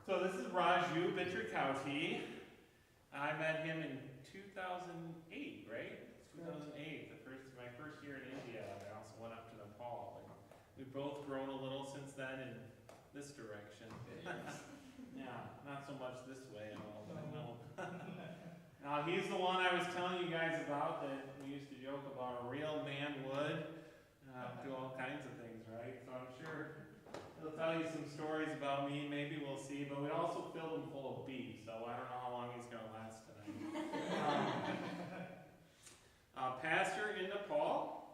So this is Raju Bhitrkohti. I met him in 2008, right? 2008, my first year in India. I also went up to Nepal. And we've both grown a little since then in this direction. Yeah, not so much this way at all, but I know. Now he's the one I was telling you guys about that we used to joke about. A real man would do all kinds of things, right? So I'm sure he'll tell you some stories about me, maybe we'll see, but we also filled him full of beef, so I don't know how long he's going to last tonight. Pastor in Nepal,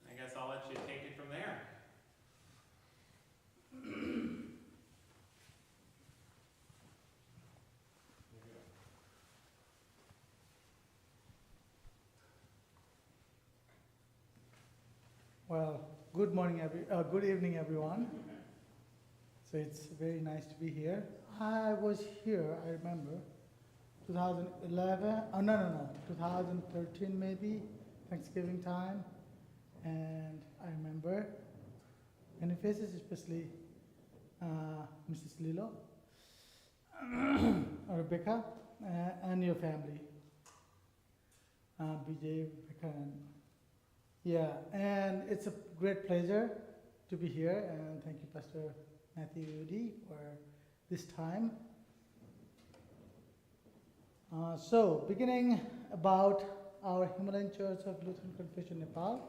I guess I'll let you take it from there. Well, good evening, everyone. So it's very nice to be here. I was here, I remember, 2011, 2013 maybe, Thanksgiving time. And I remember many faces, especially Mrs. Lilo, Rebecca, and your family. BJ, Rebecca, and it's a great pleasure to be here, and thank you, Pastor Matthew Udi, for this time. So, beginning about our Himalayan Church of Lutheran Confession, Nepal.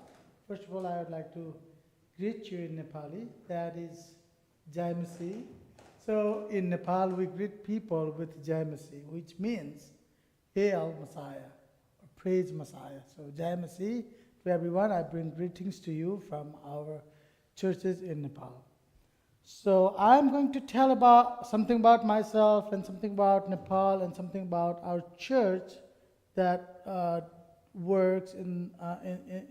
First of all, I would like to greet you in Nepali. That is Jai Masi. So, in Nepal, we greet people with Jai Masi, which means Hail Messiah, or Praise Messiah. So, Jai Masi. To everyone, I bring greetings to you from our churches in Nepal. So I'm going to tell something about myself and something about Nepal and something about our church that works in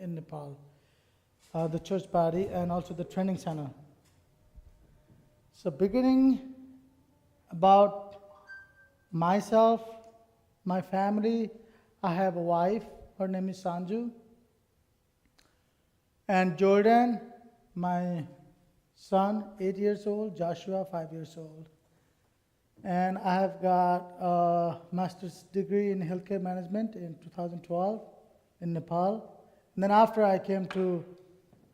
Nepal, the church body and also the training center. So beginning about myself, my family, I have a wife, her name is Sanju. And Jordan, my son, 8 years old, Joshua, 5 years old. And I have got a master's degree in healthcare management in 2012 in Nepal. And then after I came to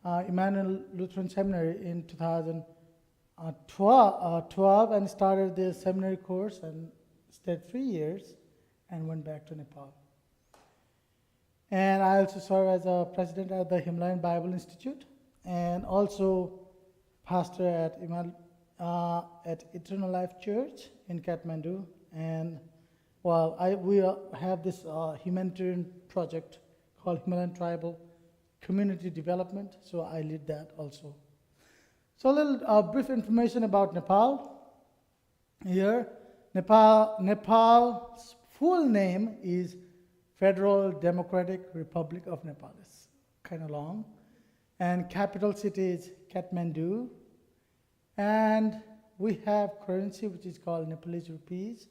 Emmanuel Lutheran Seminary in 2012 and started the seminary course and stayed 3 years and went back to Nepal. And I also serve as a president at the Himalayan Bible Institute and also pastor at Eternal Life Church in Kathmandu. And we have this humanitarian project called Himalayan Tribal Community Development, so I lead that also. So a little brief information about Nepal. Here, Nepal's full name is Federal Democratic Republic of Nepal. It's kind of long. And capital city is Kathmandu. And we have currency which is called Nepalese rupees.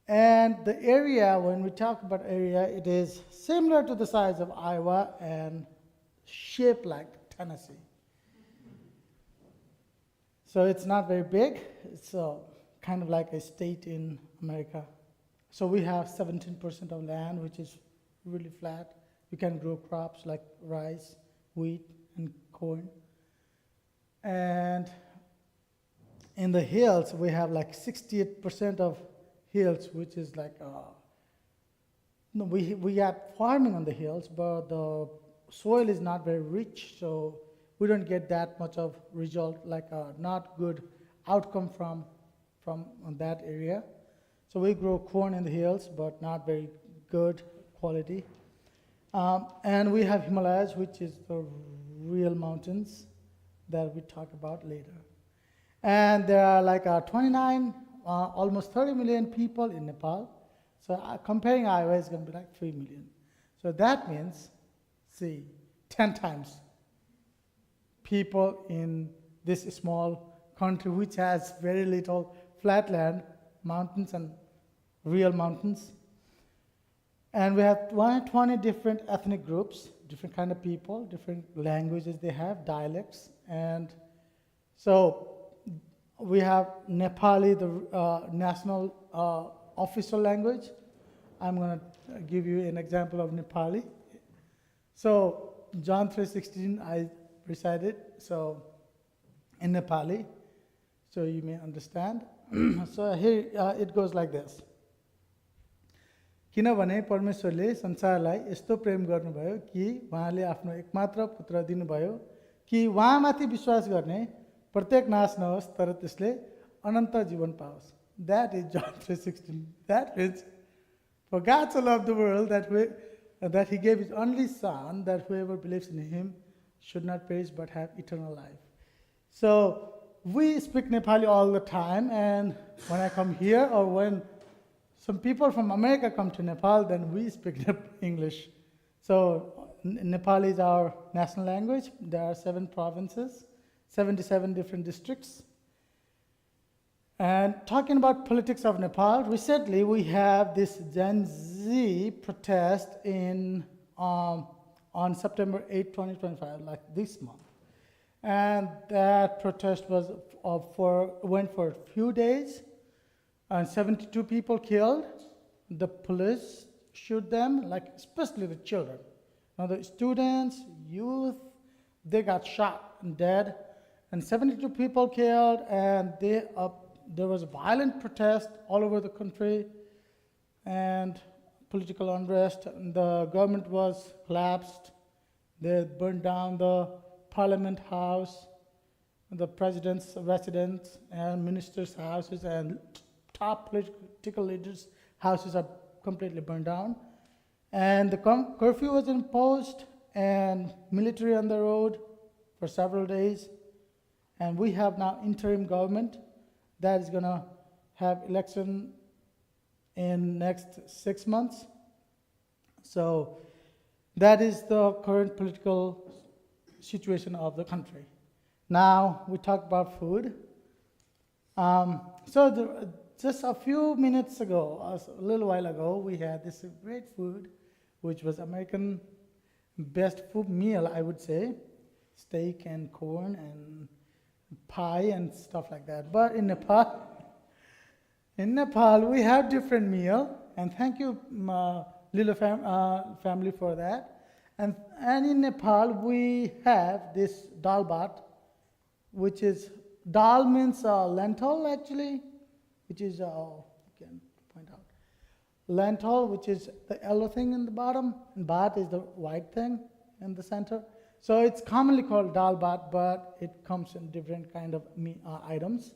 And the area, when we talk about area, it is similar to the size of Iowa and shaped like Tennessee. So it's not very big. It's kind of like a state in America. So we have 17% of land, which is really flat. You can grow crops like rice, wheat, and corn. And in the hills, we have like 68% of hills, which is like, we got farming on the hills, but the soil is not very rich, so we don't get that much of result, like not good outcome from that area. So we grow corn in the hills, but not very good quality. And we have Himalayas, which is the real mountains that we talk about later. And there are like 29, almost 30 million people in Nepal. So comparing Iowa is going to be like 3 million. So that means, 10 times people in this small country which has very little flatland, mountains and real mountains. And we have 120 different ethnic groups, different kind of people, different languages they have, dialects. And So we have Nepali, the national official language. I'm going to give you an example of Nepali. So John 3:16 I recited, so in Nepali, so you may understand. So here it goes like this. किनभने परमेश्वरले संसारलाई यस्तो प्रेम गर्नुभयो कि उहाँले आफ्नो एकमात्र पुत्र दिनुभयो कि उहाँमाथि विश्वास गर्ने प्रत्येक नाश नहोस् तर त्यसले अनन्त जीवन पाओस्. That is John 3:16. That means, for God so loved the world that he gave his only son, that whoever believes in him should not perish but have eternal life. So we speak Nepali all the time, and when I come here or when some people from America come to Nepal, then we speak English. So Nepali is our national language. There are 7 provinces, 77 different districts. And talking about politics of Nepal, recently we have this Gen Z protest on September 8, 2025, like this month. And that protest was went for a few days, and 72 people killed. The police shoot them, like especially the children. Now the students, youth, they got shot and dead, and 72 people killed, and there was violent protest all over the country, and political unrest. And the government was collapsed. They burned down the Parliament House, the president's residence, and ministers' houses, and top political leaders' houses are completely burned down. And the curfew was imposed, and military on the road for several days. And we have now interim government that is going to have election in next 6 months. So that is the current political situation of the country. Now we talk about food. Just a few minutes ago, a little while ago, we had this great food, which was American best food meal, I would say, steak and corn and pie and stuff like that. But in Nepal, we have different meal, and thank you, Lilo family, for that. And in Nepal, we have this dal bhat, which is, dal means lentil actually, which is, you can point out, lentil, which is the yellow thing in the bottom, and bhat is the white thing in the center. So it's commonly called dal bhat, but it comes in different kind of items.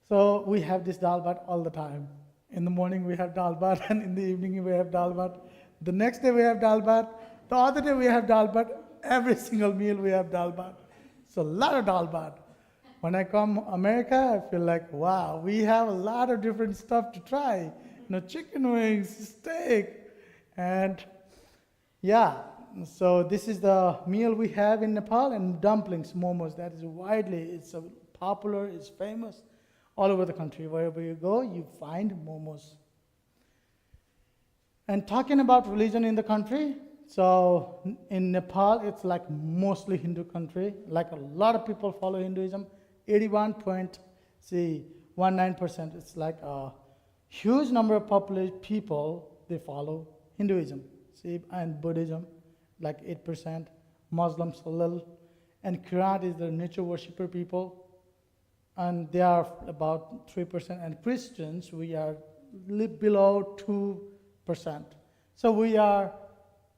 So we have this dal bhat all the time. In the morning we have dal bhat, and in the evening we have dal bhat. The next day we have dal bhat. The other day we have dal bhat. Every single meal we have dal bhat. So a lot of dal bhat. When I come America, I feel like, wow, we have a lot of different stuff to try. Chicken wings, steak, and yeah. So this is the meal we have in Nepal, and dumplings, momos. That is it's popular, it's famous all over the country. Wherever you go, you find momos. And talking about religion in the country, so in Nepal, it's like mostly Hindu country. Like a lot of people follow Hinduism. 81.19%. It's like a huge number of people, they follow Hinduism. And Buddhism, like 8%. Muslims a little. And Kirat is the nature worshipper people, and they are about 3%. And Christians, we are below 2%. So we are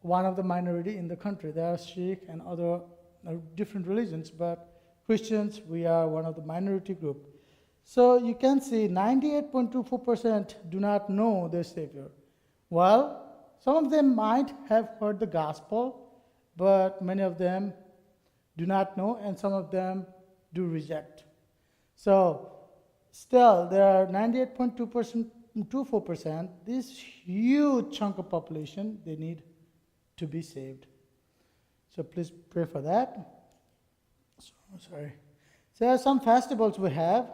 one of the minority in the country. There are Sikh and other different religions, but Christians, we are one of the minority group. So you can see 98.24% do not know their Savior. Well, some of them might have heard the gospel, but many of them do not know, and some of them do reject. So still, there are 98.24%, this huge chunk of population, they need to be saved. So please pray for that. Sorry. So there are some festivals we have.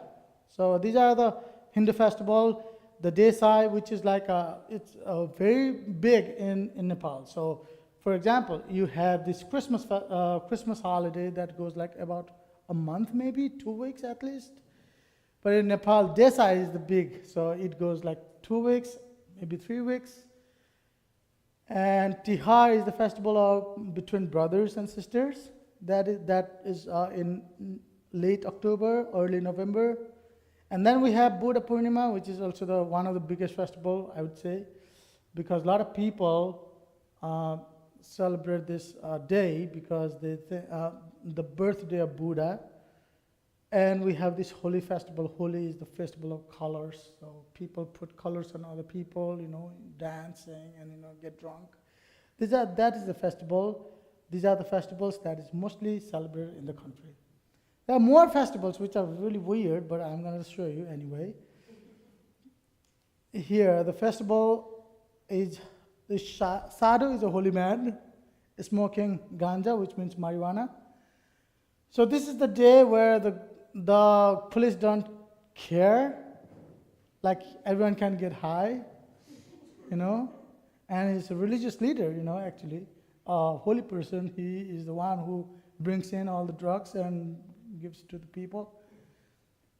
So these are the Hindu festival, the Desai, which is like it's very big in Nepal. So for example, you have this Christmas holiday that goes like about a month, maybe 2 weeks at least. But in Nepal, Desa is the big, so it goes like 2 weeks, maybe 3 weeks. And Tihar is the festival of between brothers and sisters. That is in late October, early November. And then we have Buddha Purnima, which is also one of the biggest festival, I would say, because a lot of people celebrate this day because the birthday of Buddha. And we have this holy festival. Holi is the festival of colors. So people put colors on other people, dancing and, get drunk. That is the festival. These are the festivals that is mostly celebrated in the country. There are more festivals which are really weird, but I'm going to show you anyway. Here, the festival is, Sadhu is a holy man, smoking ganja, which means marijuana. So this is the day where the police don't care, like everyone can get high, and he's a religious leader, actually, a holy person. He is the one who brings in all the drugs and gives to the people.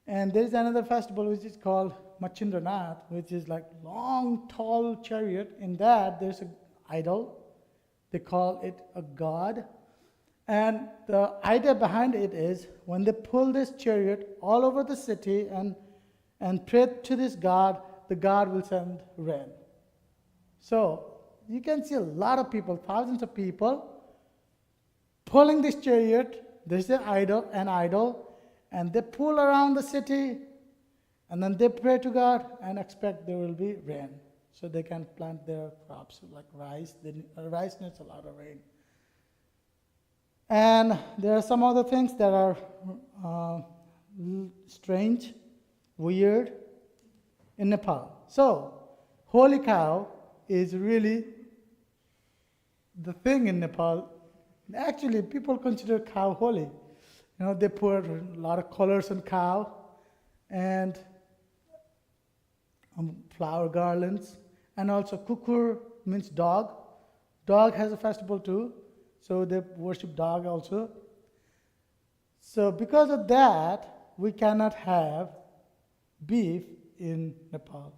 And there's another festival which is called Machindranath, which is like long, tall chariot. In that, there's an idol. They call it a god. And the idea behind it is when they pull this chariot all over the city and pray to this god, the god will send rain. So you can see a lot of people, thousands of people, pulling this chariot. There's an idol, and they pull around the city, and then they pray to God and expect there will be rain, so they can plant their crops like rice. Rice needs a lot of rain. And there are some other things that are strange, weird in Nepal. So, holy cow is really the thing in Nepal. Actually, people consider cow holy. They put a lot of colors on cow and flower garlands. And also kukur means dog. Dog has a festival too. So they worship dog also. So because of that, we cannot have beef in Nepal.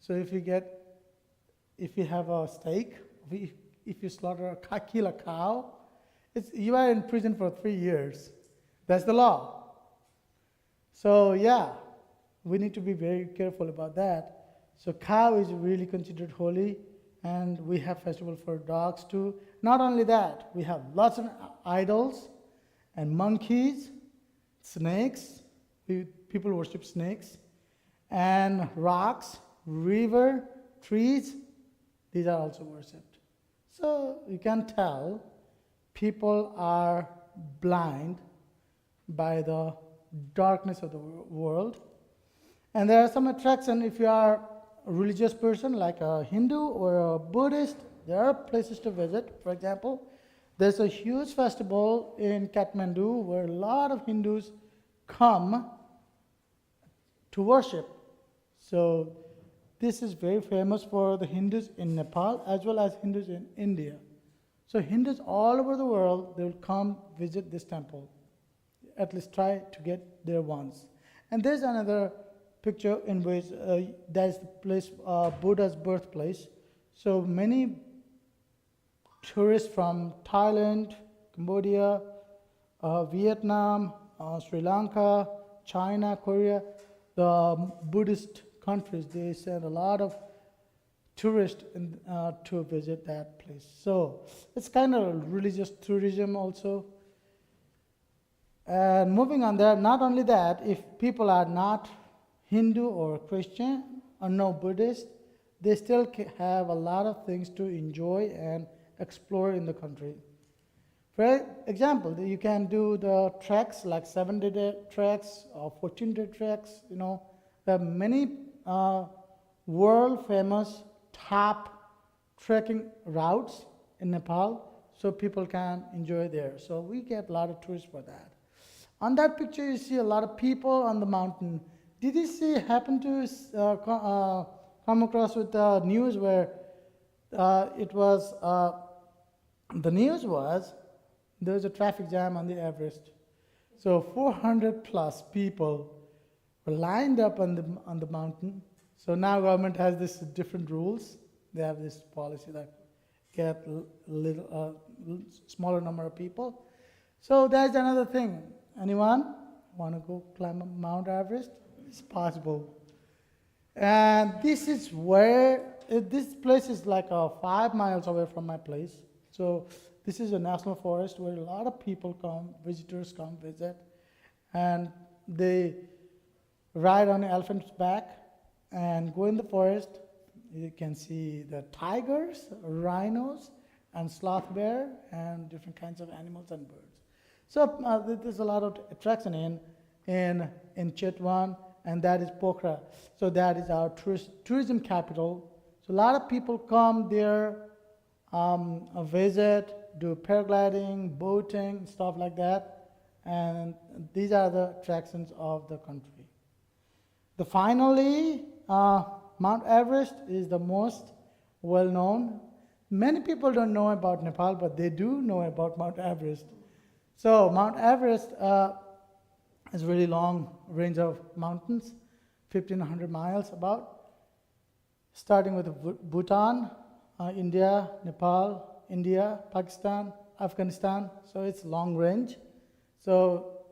So if you have a steak, if you slaughter kill a cow, you are in prison for 3 years. That's the law. So yeah, we need to be very careful about that. So cow is really considered holy, and we have festival for dogs too. Not only that, we have lots of idols and monkeys, snakes. People worship snakes, and rocks, river, trees. These are also worshipped. So you can tell people are blind by the darkness of the world. And there are some attraction if you are a religious person like a Hindu or a Buddhist. There are places to visit. For example, there's a huge festival in Kathmandu where a lot of Hindus come to worship. So this is very famous for the Hindus in Nepal as well as Hindus in India. So Hindus all over the world, they will come visit this temple. At least try to get there once. And there's another picture in which that is the place, Buddha's birthplace. So many tourists from Thailand, Cambodia, Vietnam, Sri Lanka, China, Korea, the Buddhist countries, they send a lot of tourists to visit that place. So it's kind of religious tourism also. And moving on there, not only that, if people are not Hindu or Christian or no Buddhist, they still have a lot of things to enjoy and explore in the country. For example, you can do the treks like 7-day treks or 14-day treks. There are many world famous top trekking routes in Nepal, so people can enjoy there. So we get a lot of tourists for that. On that picture, you see a lot of people on the mountain. Did you happen to come across with the news where the news was there was a traffic jam on the Everest. So 400 plus people were lined up on the mountain. So now government has this different rules. They have this policy that get smaller number of people. So that's another thing. Anyone want to go climb Mount Everest? It's possible. And this is where, this place is like 5 miles away from my place. So this is a national forest where a lot of people come, visitors come visit, and they ride on an elephant's back and go in the forest. You can see the tigers, rhinos, and sloth bear, and different kinds of animals and birds. So there's a lot of attraction in Chitwan, and that is Pokhara. So that is our tourism capital. So a lot of people come there, visit, do paragliding, boating, stuff like that. And these are the attractions of the country. Finally, Mount Everest is the most well-known. Many people don't know about Nepal, but they do know about Mount Everest. So Mount Everest is a really long range of mountains, 1,500 miles about, starting with Bhutan, India, Nepal, India, Pakistan, Afghanistan. So it's long range. So,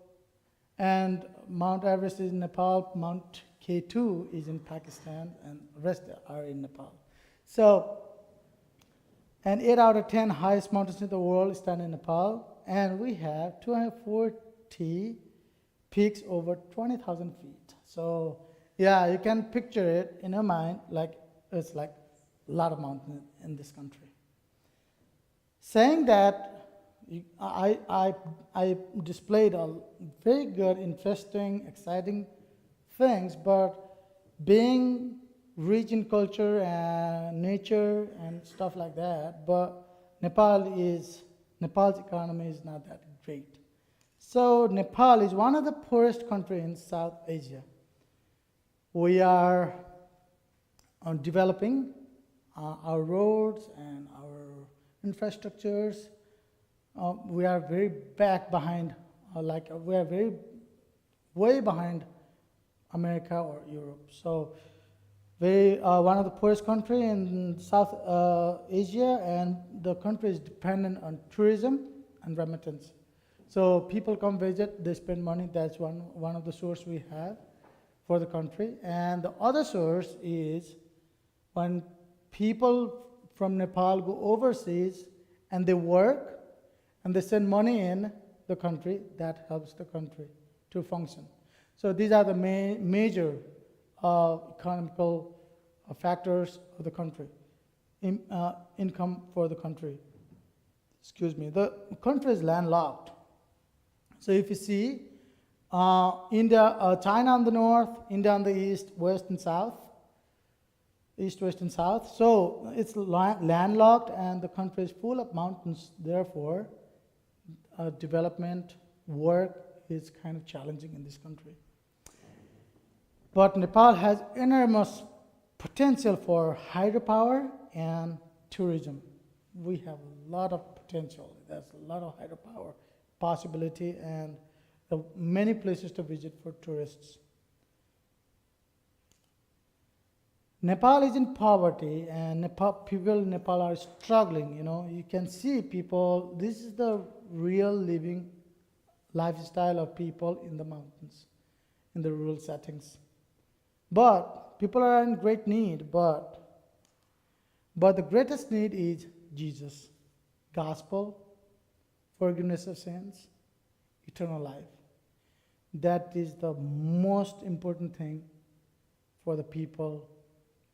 and Mount Everest is in Nepal, Mount K2 is in Pakistan, and the rest are in Nepal. So, and 8 out of 10 highest mountains in the world stand in Nepal, and we have 240 peaks over 20,000 feet. So, yeah, you can picture it in your mind like it's like a lot of mountains in this country. Saying that, I displayed a very good, interesting, exciting things, but being rich in culture and nature and stuff like that, but Nepal's economy is not that great. So Nepal is one of the poorest countries in South Asia. We are developing our roads and our infrastructures. We are very back behind, we are very way behind America or Europe. So one of the poorest country in South Asia, and the country is dependent on tourism and remittance. So people come visit, they spend money. That's one of the sources we have for the country. And the other source is when people from Nepal go overseas and they work and they send money in the country, that helps the country to function. So these are the major economical factors of the country, income for the country. Excuse me. The country is landlocked. So if you see China on the north, India on the east, west and south, east, west and south. So it's landlocked, and the country is full of mountains. Therefore, development, work is kind of challenging in this country. But Nepal has enormous potential for hydropower and tourism. We have a lot of potential. There's a lot of hydropower possibility, and many places to visit for tourists. Nepal is in poverty, and people in Nepal are struggling. You can see people. This is the real living lifestyle of people in the mountains, in the rural settings. But people are in great need. But the greatest need is Jesus, gospel, forgiveness of sins, eternal life. That is the most important thing for the people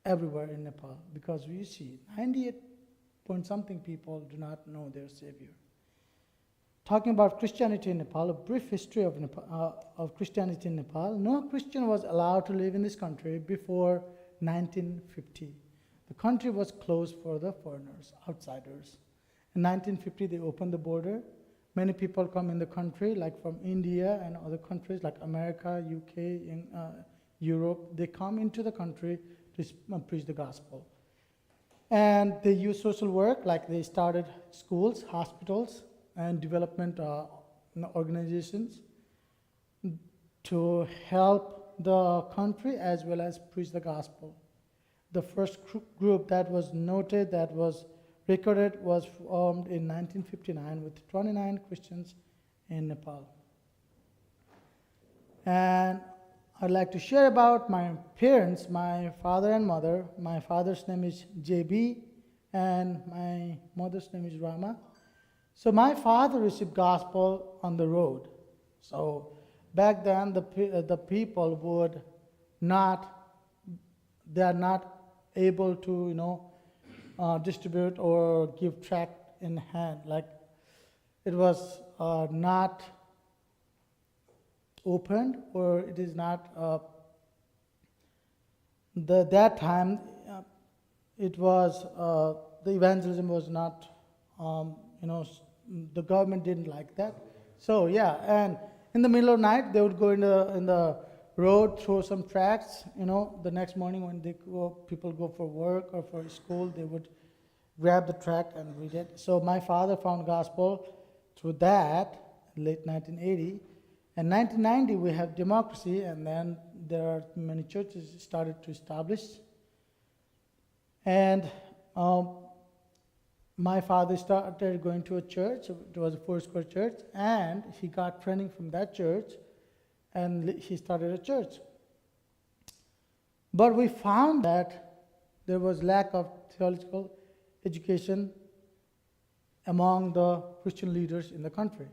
everywhere in Nepal, because we see 98-point-something people do not know their Savior. Talking about Christianity in Nepal, a brief history of Christianity in Nepal. No Christian was allowed to live in this country before 1950. The country was closed for the foreigners, outsiders. In 1950, they opened the border. Many people come in the country, like from India and other countries like America, UK, Europe. They come into the country to preach the gospel. And they use social work, like they started schools, hospitals, and development organizations. to help the country as well as preach the gospel. The first group that was noted, that was recorded, was formed in 1959 with 29 Christians in Nepal. And I'd like to share about my parents, my father and mother. My father's name is JB and my mother's name is Rama. So my father received gospel on the road. So back then the people would not, they are not able to distribute or give tract in hand. Like it was not opened, or it is not that time it was the evangelism was not the government didn't like that. So yeah, and in the middle of night they would go in the road, throw some tracts. The next morning when people go for work or for school, they would grab the tract and read it. So my father found gospel through that, late 1980. In 1990 we have democracy, and then there are many churches started to establish. And my father started going to a church. It was a Foursquare church, and he got training from that church, and he started a church. But we found that there was lack of theological education among the Christian leaders in the country.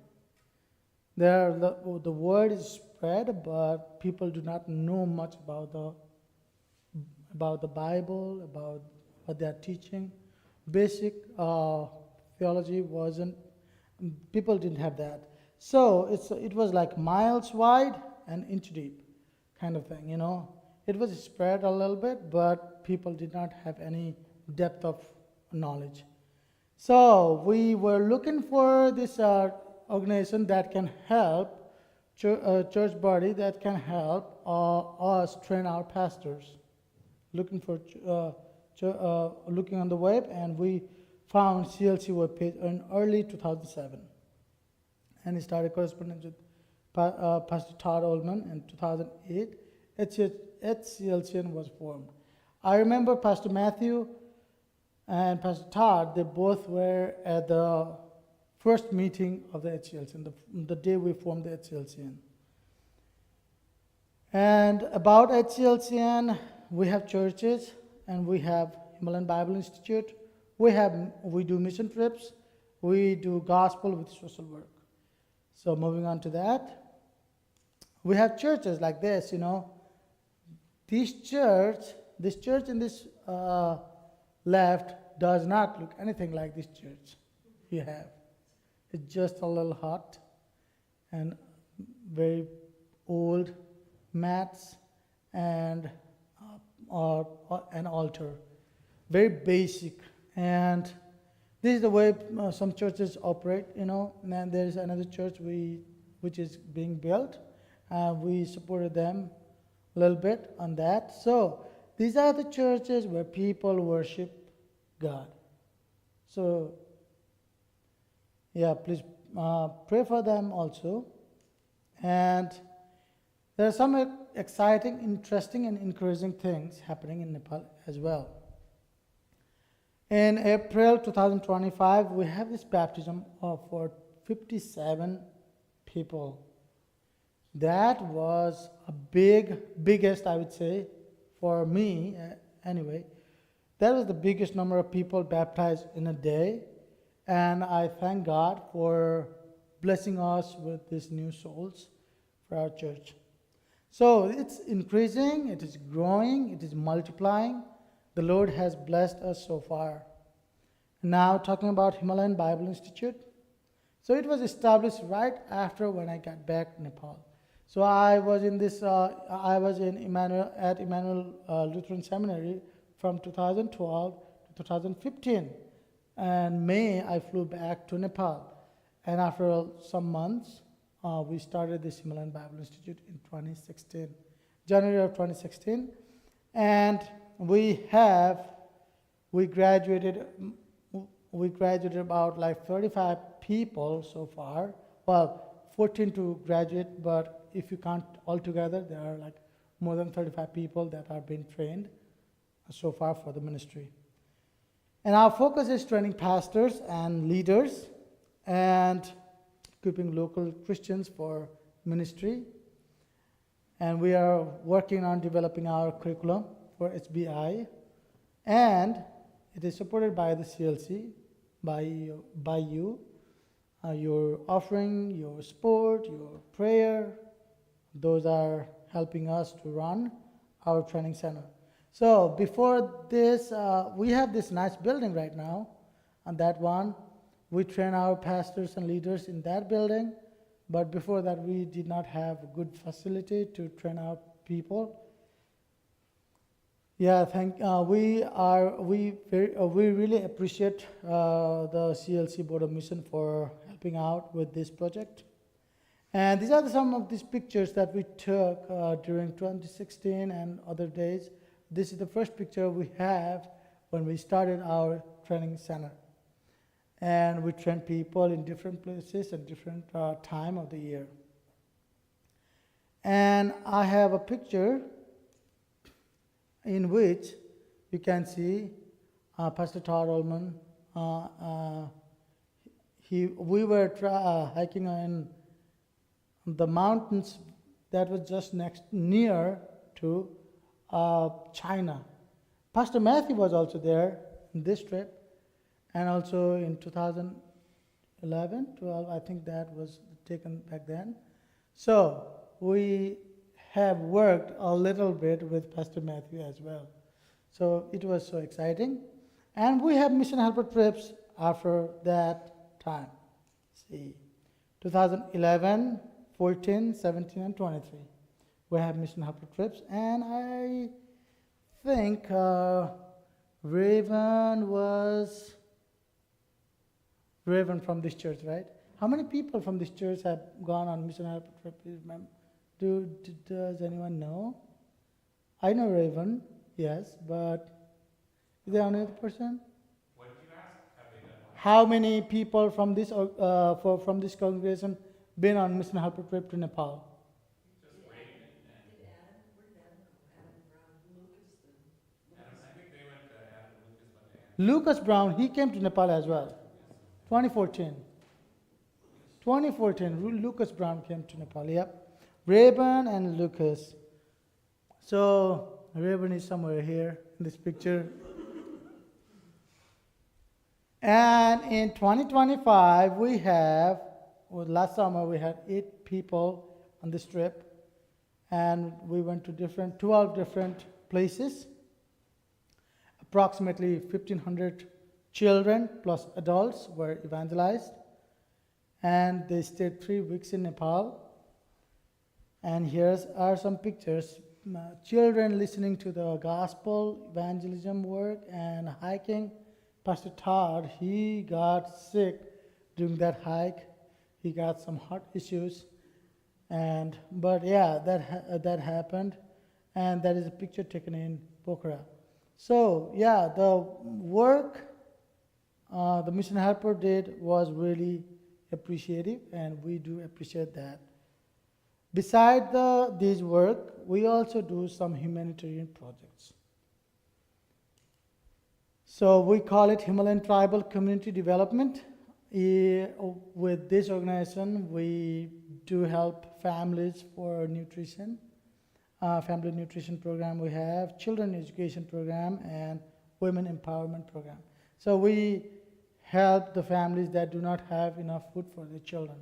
The word is spread, but people do not know much about the Bible, about what they are teaching. Basic theology wasn't, people didn't have that. So it was like miles wide and inch deep kind of thing, It was spread a little bit, but people did not have any depth of knowledge. So we were looking for this organization that can help, church body that can help us train our pastors. Looking on the web, and we found CLC webpage in early 2007. And he started correspondence with Pastor Todd Oldman in 2008. HCLCN was formed. I remember Pastor Matthew and Pastor Todd, they both were at the first meeting of the HCLCN, the day we formed the HCLCN. And about HCLCN, we have churches, and we have Himalayan Bible Institute. We do mission trips. We do gospel with social work. So moving on to that, we have churches like this, This church in this left does not look anything like this church you have. It's just a little hut and very old mats and an altar. Very basic. And this is the way some churches operate, And then there is another church which is being built. We supported them a little bit on that. So these are the churches where people worship God. So yeah, please pray for them also. And there are some exciting, interesting, and encouraging things happening in Nepal as well. In April 2025, we have this baptism for 57 people. That was a biggest, I would say, for me anyway. That was the biggest number of people baptized in a day. And I thank God for blessing us with these new souls for our church. So it's increasing, it is growing, it is multiplying. The Lord has blessed us so far. Now talking about Himalayan Bible Institute. So it was established right after when I got back to Nepal. So I was in Emmanuel Lutheran Seminary from 2012 to 2015. And May I flew back to Nepal. And after some months, we started the Himalayan Bible Institute in 2016, January of 2016. And we graduated about like 35 people so far. Well, 14 to graduate, but if you count all together, there are like more than 35 people that are being trained so far for the ministry. And our focus is training pastors and leaders and equipping local Christians for ministry. And we are working on developing our curriculum for HBI. And it is supported by the CLC, by you. Your offering, your support, your prayer, those are helping us to run our training center. So before this, we have this nice building right now, and that one, we train our pastors and leaders in that building, but before that we did not have a good facility to train our people. Yeah, we really appreciate the CLC Board of Mission for helping out with this project. And these are some of these pictures that we took during 2016 and other days. This is the first picture we have when we started our training center. And we train people in different places at different time of the year. And I have a picture in which you can see Pastor Todd Ullman. We were hiking in the mountains that was just near to China. Pastor Matthew was also there in this trip, and also in 2011, 12, I think that was taken back then. So we have worked a little bit with Pastor Matthew as well. So it was so exciting. And we have mission helper trips after that time. See, 2011, 14, 17, and 23. We have mission helper trips, and I think Raven from this church, right? How many people from this church have gone on mission helper trip? Please remember. Does anyone know? I know Raven, yes, but is there another person? What did you ask? Have they done one? How many people from this from this congregation been on mission helper trip to Nepal? Just Raven and Did Adam, where did Adam go? Adam Brown, Lucas, then. Adam. I think they went to Adam. Lucas went to Adam. Lucas Brown, he came to Nepal as well. 2014. 2014, Lucas Brown came to Nepal, yep. Raven and Lucas. So, Raven is somewhere here in this picture. And in 2025, last summer we had 8 people on this trip. And we went to 12 different places. Approximately 1,500 children plus adults were evangelized. And they stayed 3 weeks in Nepal. And here are some pictures. Children listening to the gospel, evangelism work, and hiking. Pastor Todd, he got sick during that hike. He got some heart issues. But yeah, that happened. And that is a picture taken in Pokhara. So yeah, the work the mission helper did was really appreciative, and we do appreciate that. Besides this work, we also do some humanitarian projects. So we call it Himalayan Tribal Community Development. With this organization, we do help families for nutrition, family nutrition program we have, children education program, and women empowerment program. So we help the families that do not have enough food for their children.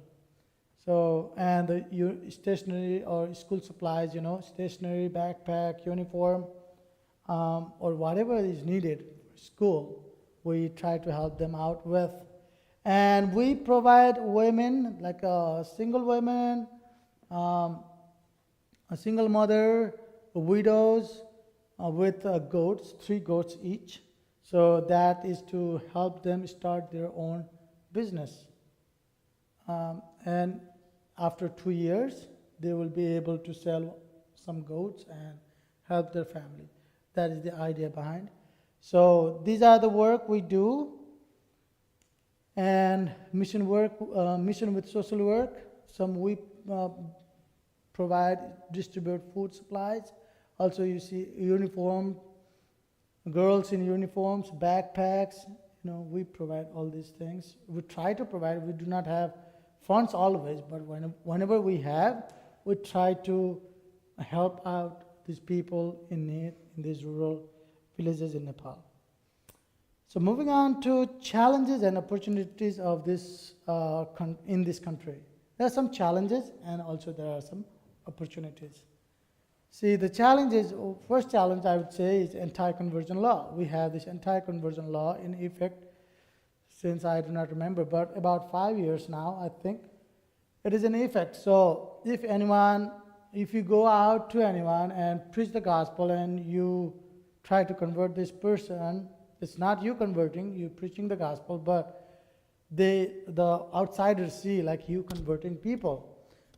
So, and the stationery or school supplies, stationery, backpack, uniform, or whatever is needed for school, we try to help them out with. And we provide women, like single women, a single mother, widows, with goats, 3 goats each. So that is to help them start their own business. And after 2 years, they will be able to sell some goats and help their family. That is the idea behind. So these are the work we do. And mission with social work, some we provide, distribute food supplies. Also, you see uniform, girls in uniforms, backpacks. We provide all these things. We try to provide. We do not have funds always, but whenever we have, we try to help out these people in need in these rural villages in Nepal. So moving on to challenges and opportunities of this in this country. There are some challenges and also there are some opportunities. See, the challenges, first challenge I would say is anti-conversion law. We have this anti-conversion law in effect since I do not remember, but about 5 years now, I think. It is in effect. So if you go out to anyone and preach the gospel and you try to convert this person, it's not you converting, you preaching the gospel, but the outsiders see like you converting people.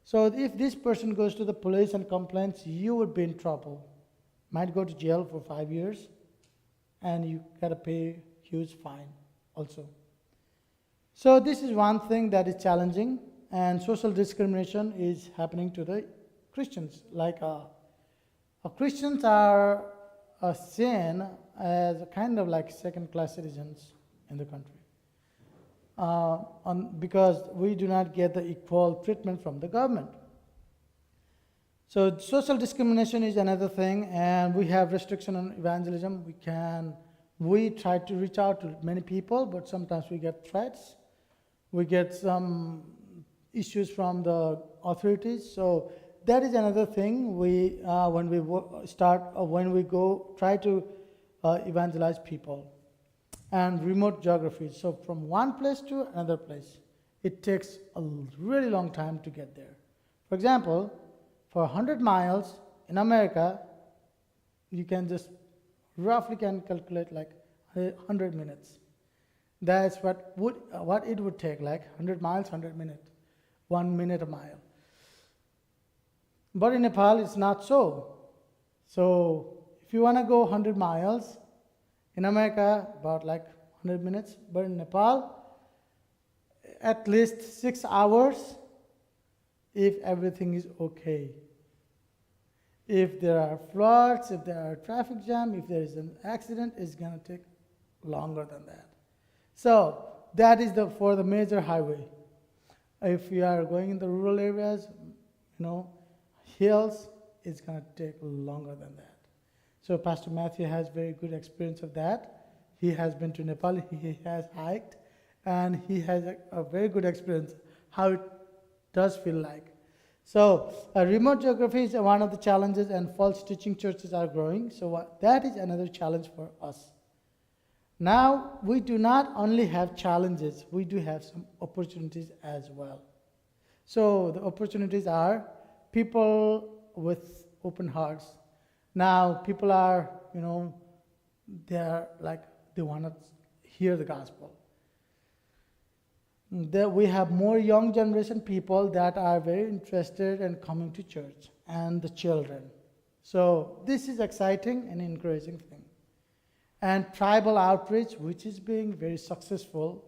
So if this person goes to the police and complains, you would be in trouble. Might go to jail for 5 years, and you gotta pay huge fine also. So this is one thing that is challenging, and social discrimination is happening to the Christians. Like Christians are seen as a kind of like second-class citizens in the country. Because we do not get the equal treatment from the government. So social discrimination is another thing, and we have restriction on evangelism. We try to reach out to many people, but sometimes we get threats. We get some issues from the authorities. So that is another thing. When we go try to evangelize people. And remote geography. So from one place to another place, it takes a really long time to get there. For example, for 100 miles in America, you can just roughly calculate like 100 minutes. That's what it would take, like 100 miles, 100 minutes, 1 minute a mile. But in Nepal, it's not so. So if you want to go 100 miles, in America, about like 100 minutes, but in Nepal, at least 6 hours if everything is okay. If there are floods, if there are traffic jam, if there is an accident, it's going to take longer than that. So that is for the major highway. If you are going in the rural areas, hills, it's going to take longer than that. So Pastor Matthew has very good experience of that. He has been to Nepal, he has hiked, and he has a very good experience how it does feel like. So remote geography is one of the challenges, and false teaching churches are growing. So that is another challenge for us. Now, we do not only have challenges, we do have some opportunities as well. So the opportunities are people with open hearts. Now, people are, they want to hear the gospel. We have more young generation people that are very interested in coming to church, and the children. So this is exciting and encouraging thing. And tribal outreach, which is being very successful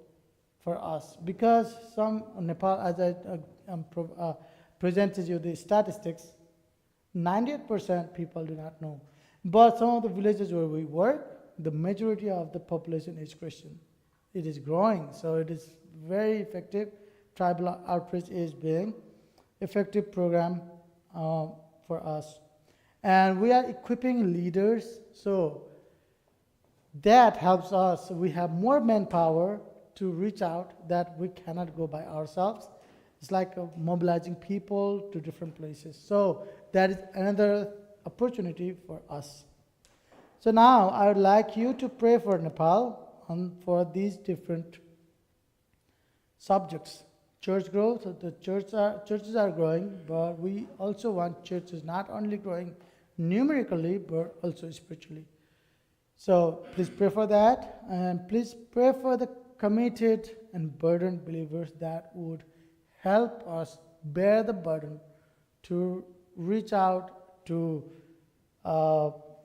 for us, because some Nepal, as I presented you the statistics, 98% people do not know. But some of the villages where we work, the majority of the population is Christian. It is growing, so it is very effective. Tribal outreach is being effective program for us. And we are equipping leaders, so that helps us. We have more manpower to reach out that we cannot go by ourselves. It's like mobilizing people to different places. So that is another opportunity for us. So now I would like you to pray for Nepal and for these different subjects. Church growth, the churches are growing, but we also want churches not only growing numerically, but also spiritually. So please pray for that, and please pray for the committed and burdened believers that would help us bear the burden to reach out, to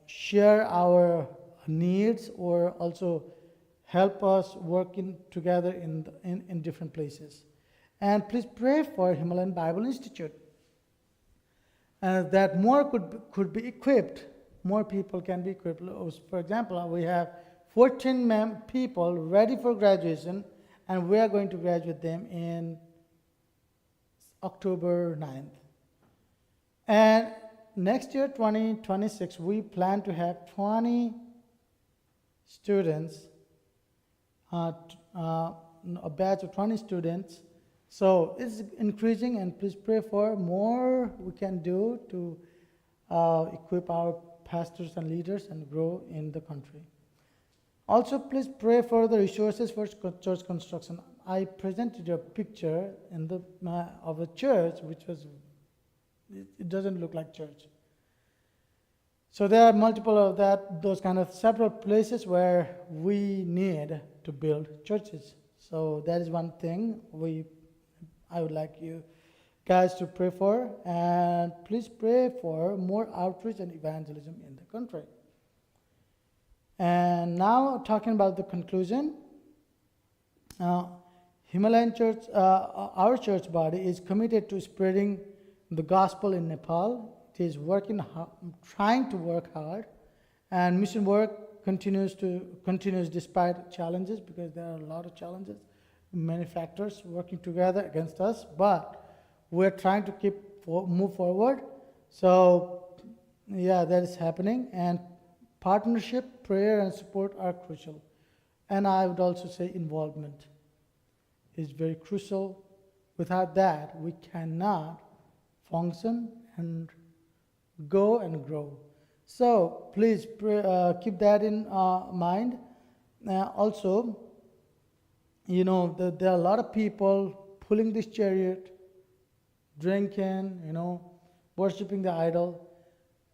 share our needs, or also help us working together in different places. And please pray for Himalayan Bible Institute. That more could be equipped, more people can be equipped. For example, we have 14 people ready for graduation, and we are going to graduate them in October 9th. And next year, 2026, we plan to have 20 students, a batch of 20 students. So it's increasing, and please pray for more we can do to equip our pastors and leaders and grow in the country. Also, please pray for the resources for church construction. I presented a picture in of a church, which was, it doesn't look like church. So there are multiple of those kind of several places where we need to build churches. So that is one thing I would like you guys to pray for, and please pray for more outreach and evangelism in the country. And now talking about the conclusion, Himalayan Church, our church body is committed to spreading the gospel in Nepal. It is trying to work hard, and mission work continues despite challenges, because there are a lot of challenges, many factors working together against us, but we're trying to move forward. So yeah, that is happening, and partnership, prayer, and support are crucial. And I would also say involvement is very crucial. Without that, we cannot function and go and grow. So please keep that in mind. Also, there are a lot of people pulling this chariot, drinking, worshiping the idol.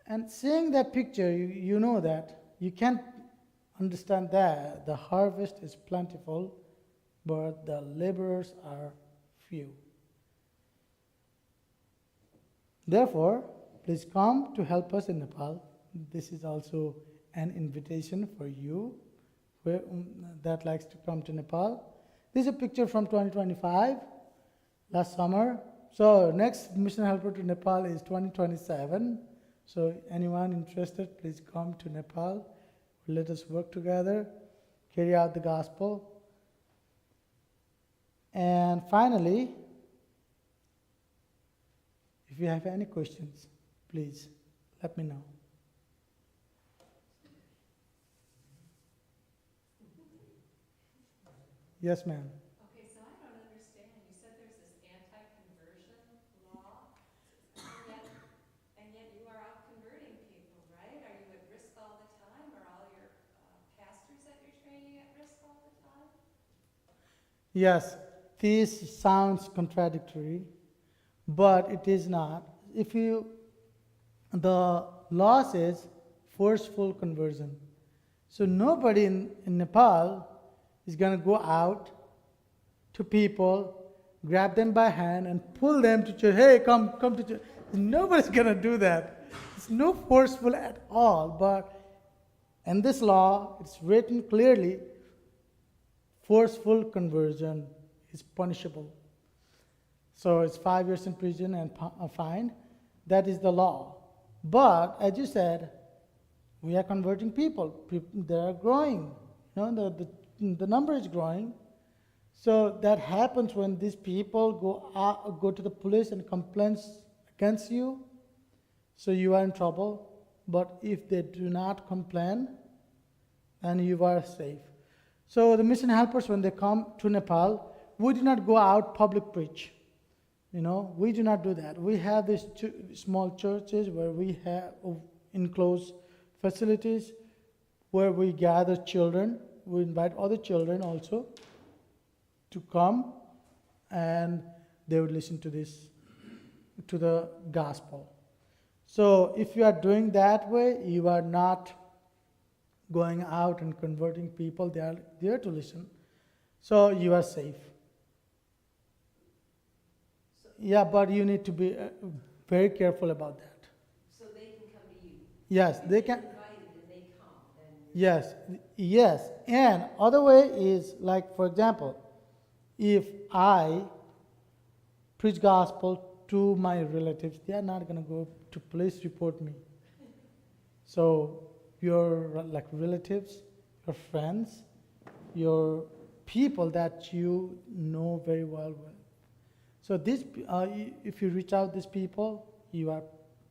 And seeing that picture, you know that you can't understand that the harvest is plentiful, but the laborers are few. Therefore, please come to help us in Nepal. This is also an invitation for you that likes to come to Nepal. This is a picture from 2025, last summer. So next mission helper to Nepal is 2027. So anyone interested, please come to Nepal. Let us work together, carry out the gospel. And finally, if you have any questions, please let me know. Yes, ma'am. Okay, so I don't understand. You said there's this anti-conversion law, and yet you are out converting people, right? Are you at risk all the time? Are all your pastors that you're training at risk all the time? Yes, this sounds contradictory, but it is not. The law says forceful conversion. So nobody in Nepal is going to go out to people, grab them by hand and pull them to church. Hey, come to church. Nobody's going to do that. It's no forceful at all. But in this law, it's written clearly, forceful conversion is punishable. So it's 5 years in prison and a fine. That is the law. But as you said, we are converting people. They are growing. The number is growing. So that happens when these people go to the police and complains against you. So you are in trouble. But if they do not complain, then you are safe. So the mission helpers, when they come to Nepal, we do not go out public preach. We do not do that. We have these small churches where we have enclosed facilities where we gather children. We invite other children also to come, and they would listen to the gospel. So if you are doing that way, you are not going out and converting people. They are there to listen. So you are safe. Yeah, but you need to be very careful about that. So they can come to you? Yes, If they they're can. invited and they come, then... Yes. And other way is, like, for example, if I preach gospel to my relatives, they are not going to go to police report me. So your like relatives, your friends, your people that you know very well. So this, if you reach out these people, you are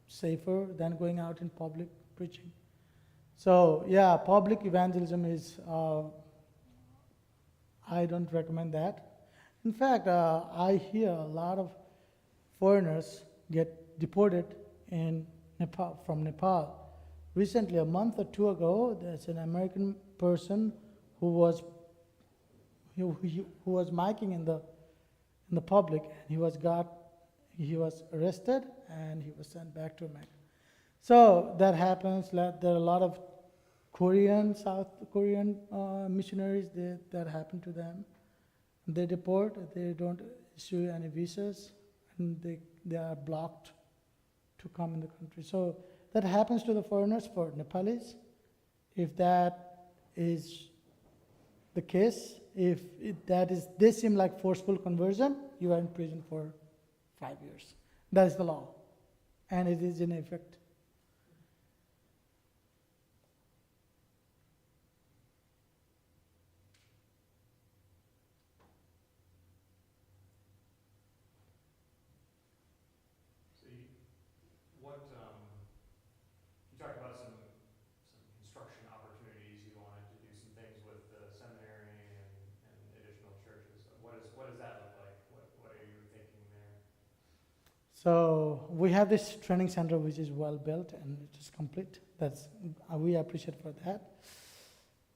safer than going out in public preaching. So yeah, public evangelism is, I don't recommend that. In fact, I hear a lot of foreigners get deported in Nepal, from Nepal. Recently, a month or two ago, there's an American person who was miking in the public, and he was arrested and he was sent back to America. So that happens. There are a lot of South Korean missionaries that happen to them. They deport. They don't issue any visas, and they are blocked to come in the country. So that happens to the foreigners. For Nepalis, if that is the case, they seem like forceful conversion, you are in prison for 5 years. That is the law, and it is in effect. You talked about some construction opportunities. You wanted to do some things with the seminary and additional churches. What does that look like? What are you thinking there? So we have this training center which is well built and it is complete. We appreciate for that.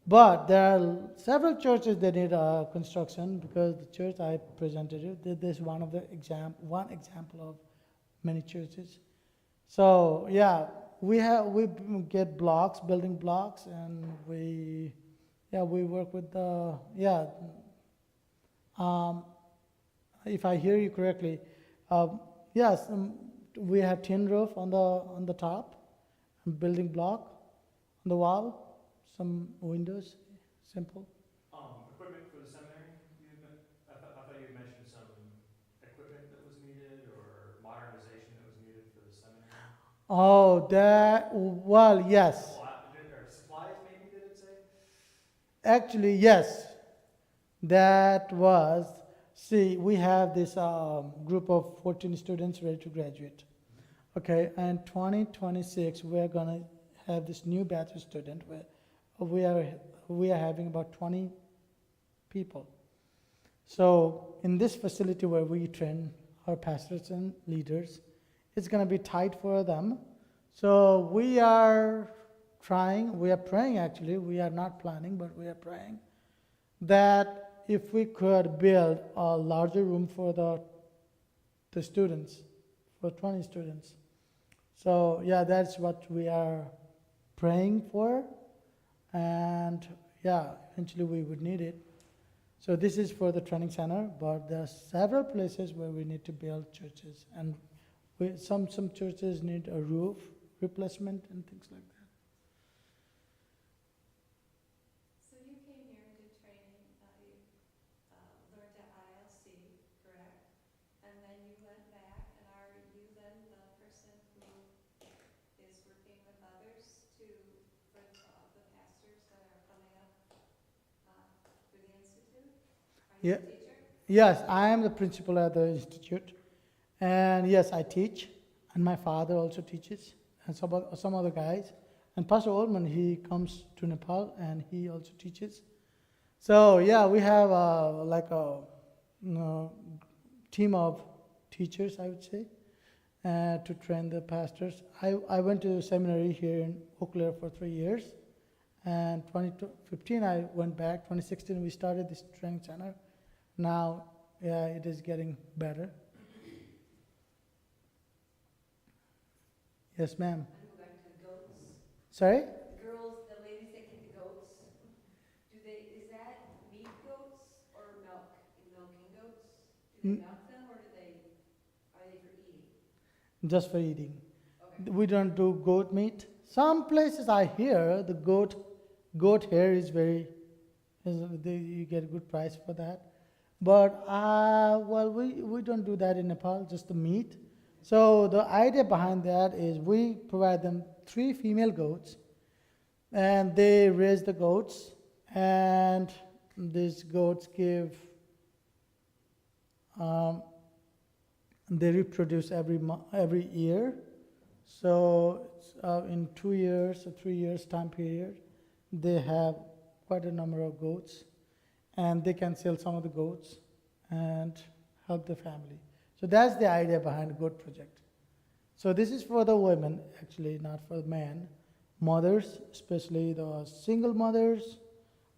But there are several churches that need construction, because the church I presented you, this is one example of many churches. So yeah, we get building blocks, and we work with if I hear you correctly, yes, we have tin roof on the top, building block on the wall, some windows, simple. Equipment for the seminary. I thought you had mentioned some equipment that was needed, or modernization that was needed for the seminary. Oh, yes. Or supplies, maybe, did it say? Actually, yes. That was, we have this group of 14 students ready to graduate. Okay, and 2026, we're going to have this new batch of student where we are having about 20 people. So in this facility where we train our pastors and leaders, it's going to be tight for them. So we are praying actually, we are not planning, but we are praying that if we could build a larger room for the students, for 20 students. So yeah, that's what we are praying for, and yeah, eventually we would need it. So this is for the training center, but there are several places where we need to build churches, and some churches need a roof replacement and things like that. So you came here and did training, you learned at ILC, correct? And then you went back, and are you then the person who is working with others for the pastors that are coming up through the Institute? Are you Yeah. a teacher? Yes, I am the principal at the institute, and yes, I teach, and my father also teaches, and some other guys. And Pastor Oldman, he comes to Nepal and he also teaches. So yeah, we have a team of teachers, I would say, to train the pastors. I went to seminary here in Eau Claire for 3 years, and 2015 I went back. 2016 we started this training center. Now, yeah, it is getting better. Yes, ma'am. I go back to the goats. Sorry? The ladies that keep the goats, is that meat goats or milking goats? Do they milk them, or are they for eating? Just for eating. Okay. We don't do goat meat. Some places I hear the goat hair is you get a good price for that. But well, we don't do that in Nepal, just the meat. So the idea behind that is we provide them 3 female goats, and they raise the goats, and these goats give um, they reproduce every year. So in 2 years or 3 years time period, they have quite a number of goats, and they can sell some of the goats and help the family. So that's the idea behind the goat project. So this is for the women, actually, not for the men. Mothers, especially the single mothers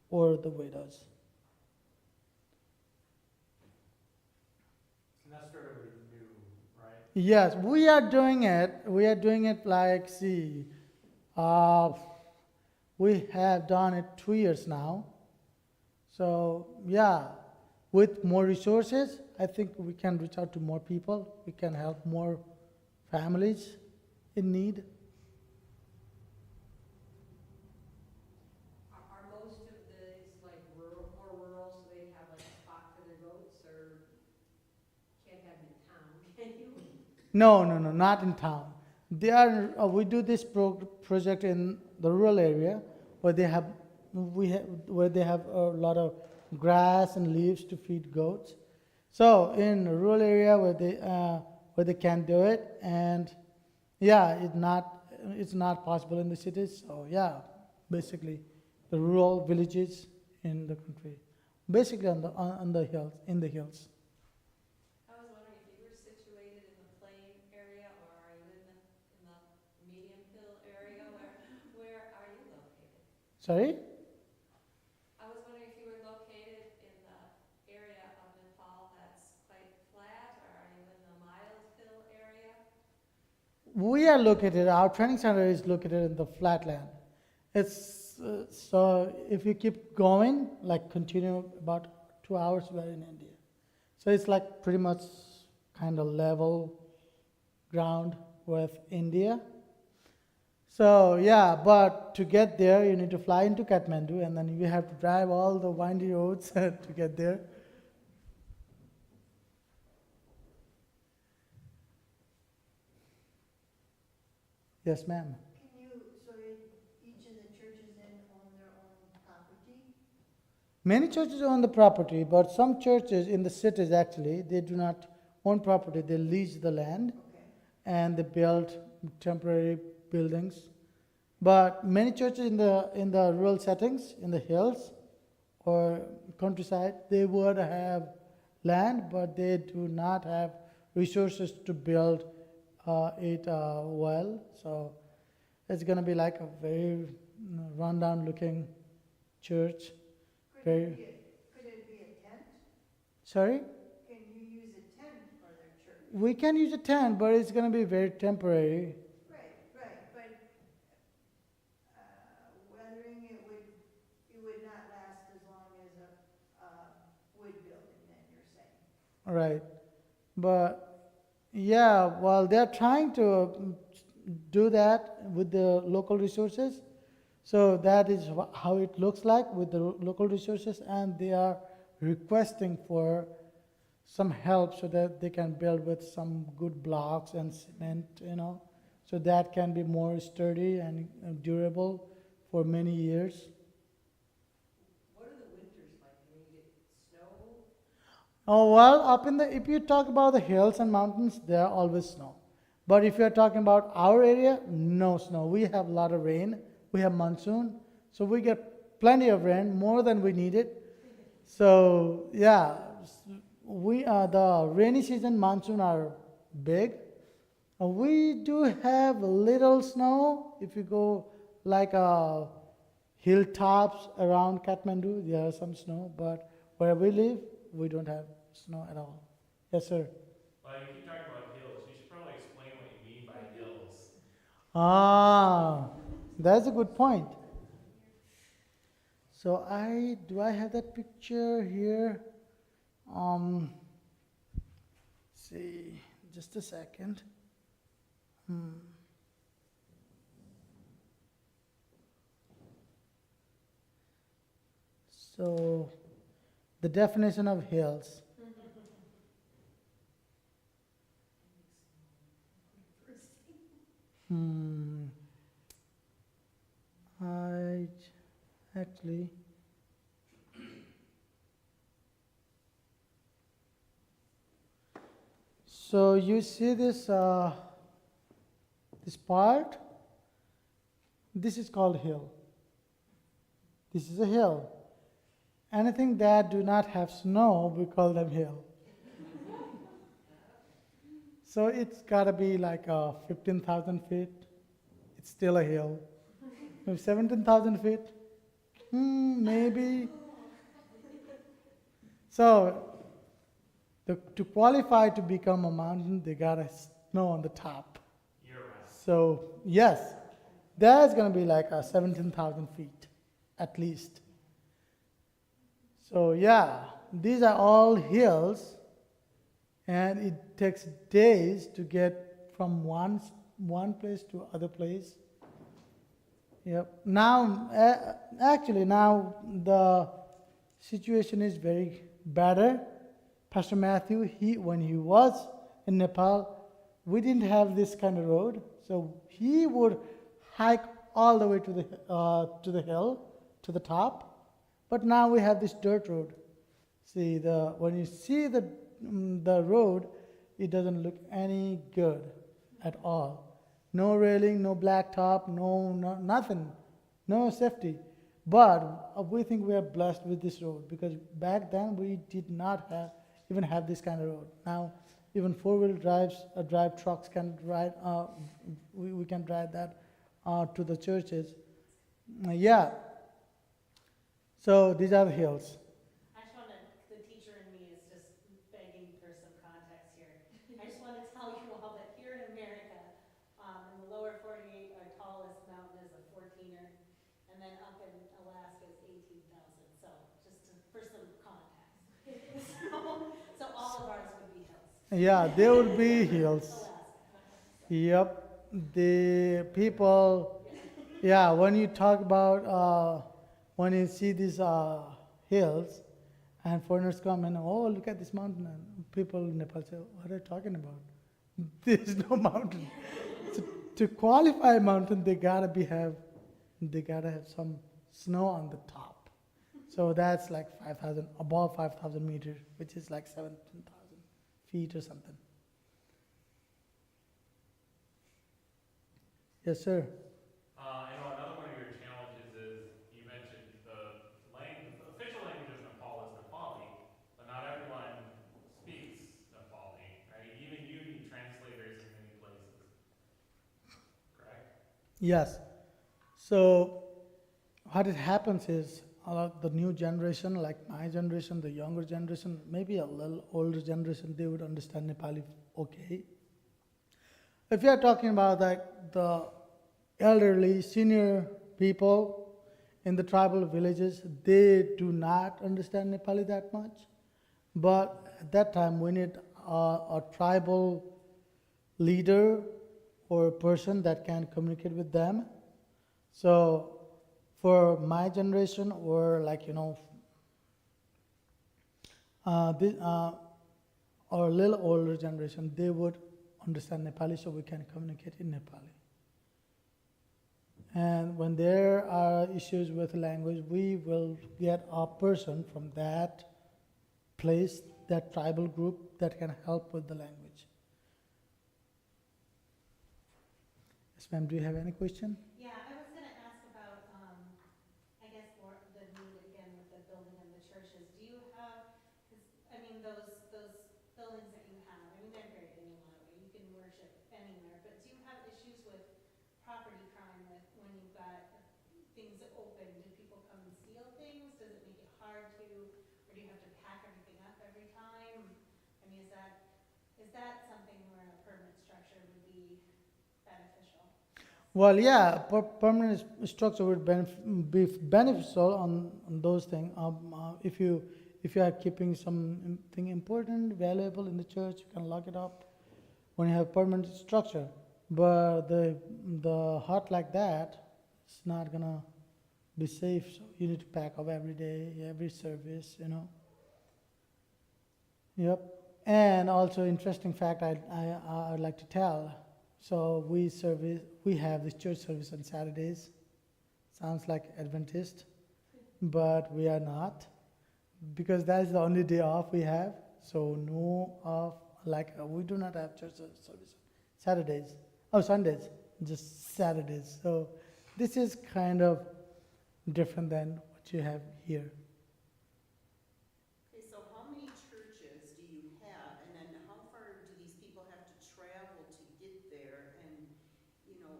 or the widows. And that's fairly new, right? Yes, we are doing it. We are doing it like, see, we have done it 2 years now. So, yeah, with more resources, I think we can reach out to more people. We can help more families in need. Are most of these like rural, more rural, so they have like a spot for their goats, or can't have them in town, can you? No, no, no, not in town. They are. We do this project in the rural area where they have, where they have a lot of grass and leaves to feed goats. So in a rural area where they can do it, and yeah, it's not possible in the cities. So yeah, basically, the rural villages in the country, basically on the hills, in the hills. I was wondering if you were situated in the plain area, or are you in the medium hill area? Where are you located? Sorry. I was wondering if you were located in the area of Nepal that's quite flat, or are you in the mild hill area? We are located, our training center is located in the flatland. It's so if you keep going, like continue about 2 hours, we are in India. So it's like pretty much kind of level ground with India. So yeah, but to get there, you need to fly into Kathmandu, and then you have to drive all the windy roads to get there. Yes, ma'am. Can you, so each of the churches then own their own property? Many churches own the property, but some churches in the cities actually, they do not own property, they lease the land Okay. and they build temporary buildings. But many churches in the rural settings, in the hills or countryside, they would have land, but they do not have resources to build it well. So it's going to be like a very rundown looking church. Very. Could it be a tent? Sorry? Can you use a tent for their church? We can use a tent, but it's going to be very temporary. Right, but weathering it would not last as long as a wood building then, you're saying? Right. But yeah, well, they're trying to do that with the local resources. So that is how it looks like with the local resources, and they are requesting for some help so that they can build with some good blocks and cement, so that can be more sturdy and durable for many years. What are the winters like? I mean, you get snow? Oh, well, if you talk about the hills and mountains, there are always snow. But if you're talking about our area, no snow. We have a lot of rain. We have monsoon. So we get plenty of rain, more than we needed. So, yeah, the rainy season, monsoon are big. We do have little snow. If you go like hilltops around Kathmandu, there are some snow. But where we live, we don't have snow at all. Yes, sir. Well, you keep talking about hills. You should probably explain what you mean by hills. Ah, that's a good point. So do I have that picture here? See, just a second. So the definition of hills. Hmm. I actually. So you see this part. This is called hill. This is a hill. Anything that do not have snow, we call them hill. So it's gotta be like 15,000 feet. It's still a hill. Maybe 17,000 feet. Maybe. So to qualify to become a mountain, they gotta snow on the top. Year round. So yes, that's gonna be like 17,000 feet, at least. So yeah, these are all hills, and it takes days to get from one place to other place. Yep. Now, actually, now the situation is very better. Pastor Matthew, when he was in Nepal, we didn't have this kind of road, so he would hike all the way to the hill, to the top. But now we have this dirt road. See, when you see the road, it doesn't look any good at all. No railing, no blacktop, no nothing, no safety. But we think we are blessed with this road, because back then we did not even have this kind of road. Now, even four-wheel drive trucks can ride. We can drive that to the churches. Yeah. So these are the hills. I just want to, the teacher in me is just begging for some context here. I just want to tell you all that here in America, in the lower 48, our tallest mountain is a 14er, and then up in Alaska is 18,000. So for some context. So all of ours would be hills. Yeah, they would be hills. Alaska. Yep. The people, yeah, when you talk about, when you see these hills, and foreigners come and, oh, look at this mountain, and people in Nepal say, what are you talking about? There's no mountain. So to qualify a mountain, they gotta have some snow on the top. So that's like 5,000, above 5,000 meters, which is like 17,000 feet or something. Yes, sir. I know another one of your challenges is, you mentioned the official language of Nepal is Nepali, but not everyone speaks Nepali, right? Even you need translators in many places, correct? Yes. So what it happens is, the new generation, like my generation, the younger generation, maybe a little older generation, they would understand Nepali okay. If you are talking about like the elderly, senior people in the tribal villages, they do not understand Nepali that much. But at that time, we need a tribal leader or a person that can communicate with them. So for my generation, or like, or a little older generation, they would understand Nepali, so we can communicate in Nepali. And when there are issues with language, we will get a person from that place, that tribal group, that can help with the language. Yes, ma'am, do you have any question? Yeah, I was going to ask about, I guess, more the need again with the building and the churches. Do you have, because I mean, those buildings that you have, I mean, they're great in a lot of ways. You can worship anywhere, but do you have issues with property crime with when you've got things open? Do people come and steal things? Does it make it hard to, or do you have to pack everything up every time? I mean, is that something where a permanent structure would be beneficial? Well, yeah, permanent structure would be beneficial on those things. If you are keeping something important, valuable in the church, you can lock it up when you have permanent structure. But the hut like that, it's not gonna be safe. So you need to pack up every day, every service, Yep. And also interesting fact I'd like to tell. So we have this church service on Saturdays. Sounds like Adventist, but we are not, because that is the only day off we have. So no off, like we do not have church service Saturdays. Oh, Sundays, just Saturdays. So this is kind of different than what you have here. Okay, so how many churches do you have, and then how far do these people have to travel to get there? And, you know,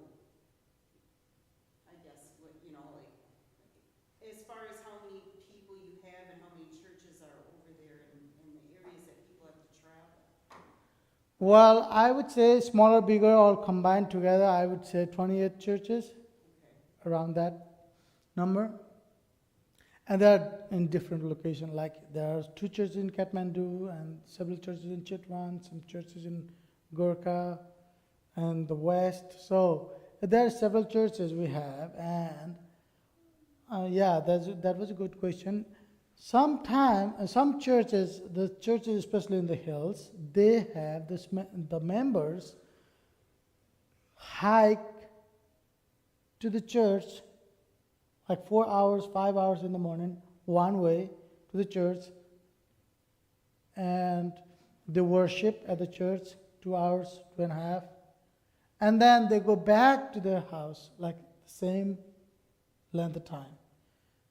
I guess, what, you know, like, as far as how many people you have and how many churches are over there in the areas that people have to travel? Well, I would say smaller, bigger, all combined together, I would say 28 churches, Okay. around that number. And they're in different locations. Like there are 2 churches in Kathmandu and several churches in Chitwan, some churches in Gorkha and the west. So there are several churches we have, and that was a good question. Some churches, the churches especially in the hills, they have the members hike to the church like 4 hours, 5 hours in the morning, one way to the church, and they worship at the church 2 hours, 2.5, and then they go back to their house like the same length of time.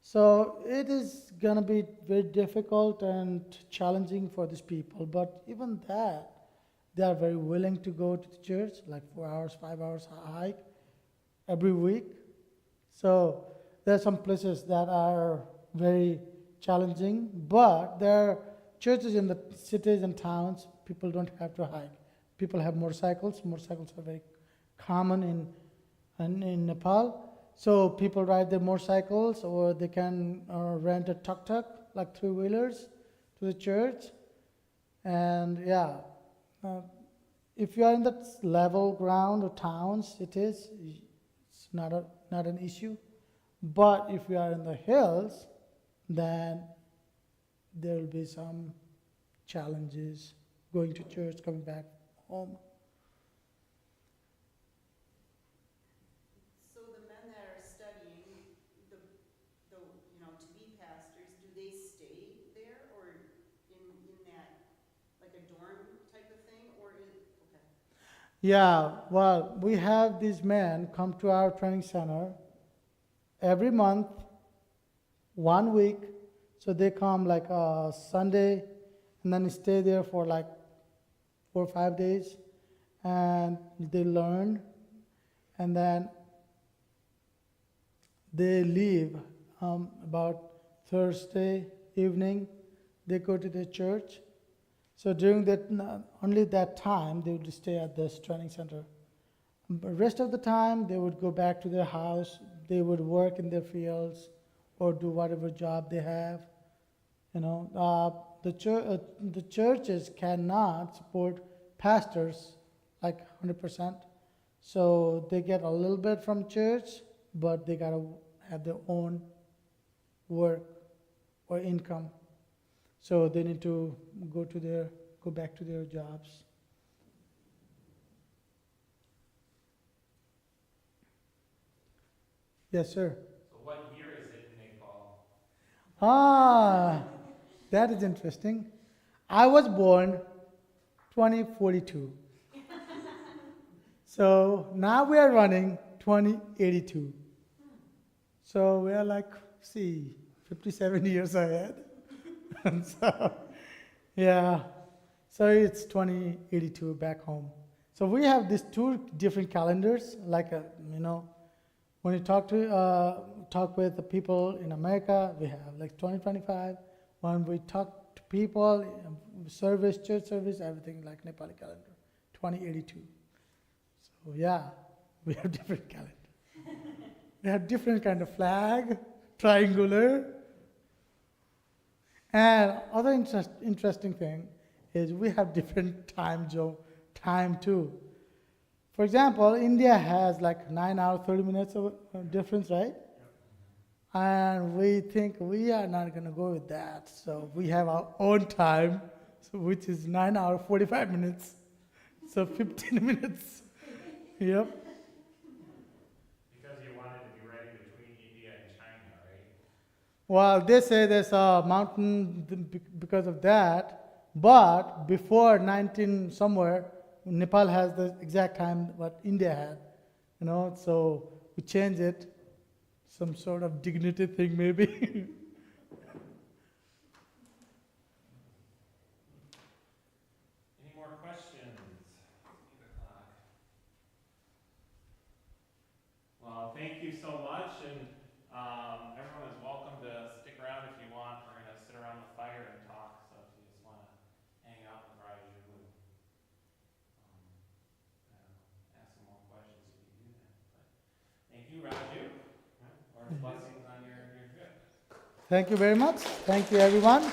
So it is going to be very difficult and challenging for these people, but even that, they are very willing to go to the church, like 4 hours, 5 hours hike every week. So there are some places that are very challenging, but there are churches in the cities and towns, people don't have to hike. People have motorcycles. Motorcycles are very common in Nepal. So people ride their motorcycles, or they can rent a tuk-tuk, like 3-wheelers, to the church. And if you are in that level ground or towns, it's not an issue. But if you are in the hills, then there will be some challenges going to church, coming back home. So the men that are studying the you know, to be pastors, do they stay there or in that, like a dorm type of thing, or okay? Yeah, well, we have these men come to our training center every month, 1 week. So they come like Sunday and then stay there for like 4 or 5 days, and they learn, and then they leave about Thursday evening. They go to the church. So during that, only that time, they would stay at this training center. But rest of the time, they would go back to their house. They would work in their fields or do whatever job they have. You know, the churches cannot support pastors like 100%. So they get a little bit from church, but they gotta have their own work or income. So they need to go back to their jobs. Yes, sir. So what year is it in Nepal? That is interesting. I was born 2042. So now we are running 2082. So we are like, 57 years ahead. And so, yeah. So it's 2082 back home. So we have these 2 different calendars, like, when you talk with the people in America, we have like 2025. When we talk to people, service, church service, everything like Nepali calendar, 2082. So yeah, we have different calendar. We have different kind of flag, triangular. And other interesting thing is we have different time too. For example, India has like 9 hours, 30 minutes of difference, right? And we think we are not going to go with that. So we have our own time. so which is 9 hours 45 minutes. So 15 minutes. Yep. Because you wanted to be ready between India and China, right? Well, they say there's a mountain because of that, but before 19 somewhere, Nepal has the exact time what India had, so we change it, some sort of dignity thing maybe. Any more questions? 8 o'clock. Well, thank you so much, and everyone is welcome to stick around if you want. We're gonna sit around the fire and talk, so if you just wanna hang out with Raju and, I don't know, ask some more questions, you can do that. But thank you, Raju. Lord's blessings on your trip. Thank you very much. Thank you, everyone.